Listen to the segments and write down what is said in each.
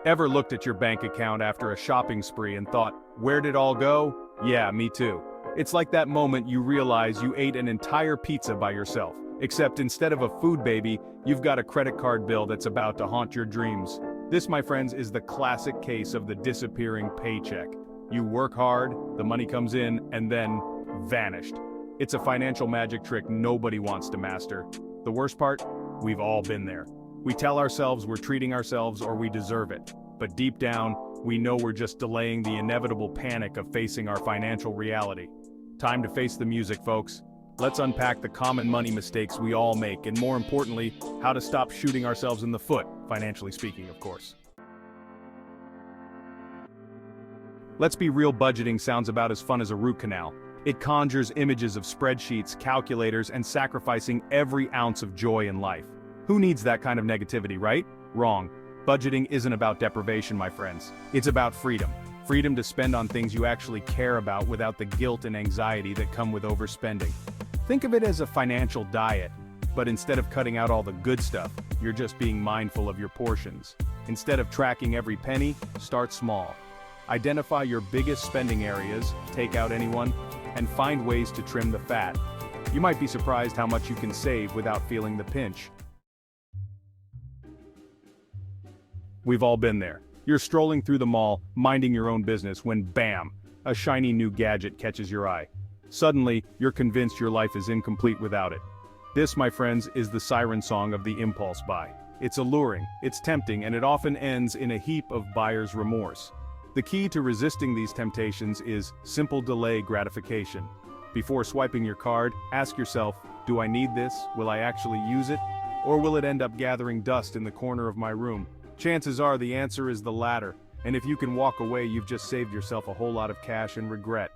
Ever looked at your bank account after a shopping spree and thought, where'd it all go? Yeah, me too. It's like that moment you realize you ate an entire pizza by yourself, except instead of a food baby, you've got a credit card bill that's about to haunt your dreams. This, my friends, is the classic case of the disappearing paycheck. You work hard, the money comes in, and then vanished. It's a financial magic trick nobody wants to master. The worst part? We've all been there. We tell ourselves we're treating ourselves or we deserve it. But deep down, we know we're just delaying the inevitable panic of facing our financial reality. Time to face the music, folks. Let's unpack the common money mistakes we all make, and more importantly, how to stop shooting ourselves in the foot, financially speaking, of course. Let's be real, budgeting sounds about as fun as a root canal. It conjures images of spreadsheets, calculators, and sacrificing every ounce of joy in life. Who needs that kind of negativity, right? Wrong. Budgeting isn't about deprivation, my friends. It's about freedom. Freedom to spend on things you actually care about without the guilt and anxiety that come with overspending. Think of it as a financial diet, but instead of cutting out all the good stuff, you're just being mindful of your portions. Instead of tracking every penny, start small. Identify your biggest spending areas, take out anyone, and find ways to trim the fat. You might be surprised how much you can save without feeling the pinch. We've all been there. You're strolling through the mall, minding your own business, when bam, a shiny new gadget catches your eye. Suddenly, you're convinced your life is incomplete without it. This, my friends, is the siren song of the impulse buy. It's alluring, it's tempting, and it often ends in a heap of buyer's remorse. The key to resisting these temptations is simple delay gratification. Before swiping your card, ask yourself, do I need this? Will I actually use it? Or will it end up gathering dust in the corner of my room? Chances are the answer is the latter, and if you can walk away, you've just saved yourself a whole lot of cash and regret.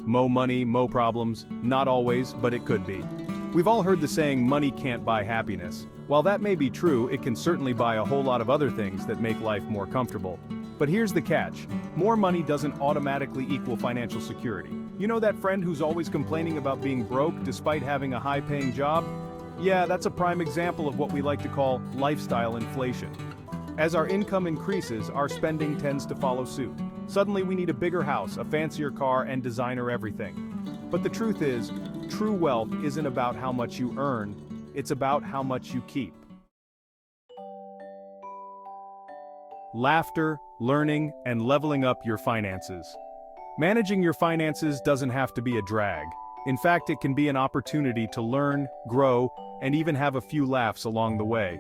Mo money, mo problems. Not always, but it could be. We've all heard the saying, money can't buy happiness. While that may be true, it can certainly buy a whole lot of other things that make life more comfortable. But here's the catch. More money doesn't automatically equal financial security. You know that friend who's always complaining about being broke despite having a high-paying job? Yeah, that's a prime example of what we like to call lifestyle inflation. As our income increases, our spending tends to follow suit. Suddenly we need a bigger house, a fancier car, and designer everything. But the truth is, true wealth isn't about how much you earn, it's about how much you keep. Laughter, learning, and leveling up your finances. Managing your finances doesn't have to be a drag. In fact, it can be an opportunity to learn, grow, and even have a few laughs along the way.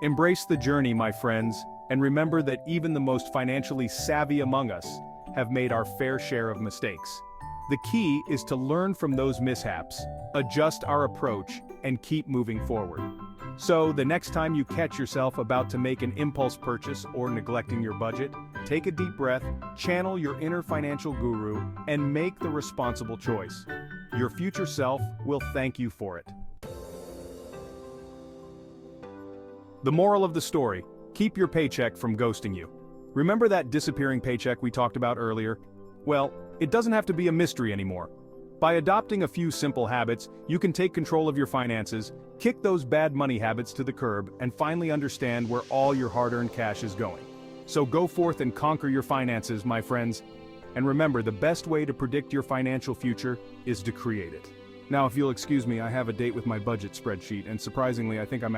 Embrace the journey, my friends, and remember that even the most financially savvy among us have made our fair share of mistakes. The key is to learn from those mishaps, adjust our approach, and keep moving forward. So, the next time you catch yourself about to make an impulse purchase or neglecting your budget, take a deep breath, channel your inner financial guru, and make the responsible choice. Your future self will thank you for it. The moral of the story: keep your paycheck from ghosting you. Remember that disappearing paycheck we talked about earlier? Well, it doesn't have to be a mystery anymore. By adopting a few simple habits, you can take control of your finances, kick those bad money habits to the curb, and finally understand where all your hard-earned cash is going. So go forth and conquer your finances, my friends. And remember, the best way to predict your financial future is to create it. Now, if you'll excuse me, I have a date with my budget spreadsheet, and surprisingly, I think I'm